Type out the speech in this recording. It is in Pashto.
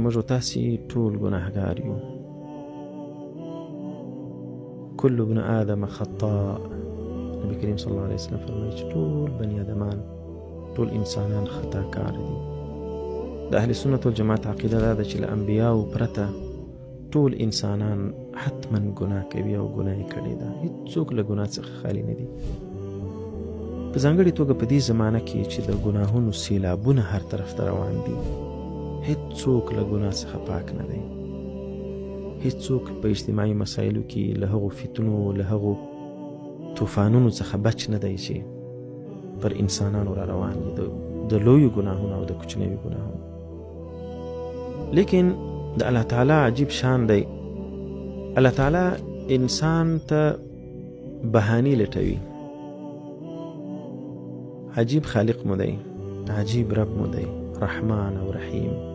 موږ تاسې ټول ګناهګار یو. کل ابن آدم خطاء. نبی کریم صلی الله علیه وسلم فرمایي چې ټول بني آدمان، ټول انسانان خطاکار دي. د اهل سنت والجماعت عقیده دا ده چې له انبیاو پرته ټول انسانان حتما ګناه کوي او ګناه یې کړې ده. هیڅوک له ګناه څخه خالی نه دي. په ځانګړې توګه په دې زمانه کې چې د ګناهونو سیلابونه هر طرف ته روان دي، هیڅوک له ګناه څخه پاک نه دی. هیڅوک په اجتماعي مسایلو کې له هغو فتنو، له هغو طوفانونو څخه بچ نه دی چې پر انسانانو را روان دي، د لویو ګناهونو او د کوچنیو ګناهونو. لیکن د الله تعالی عجیب شان دی. الله تعالی انسان ته بهانې لټوي. عجیب خالق مو دی، عجیب رب مو دی، رحمان او رحیم.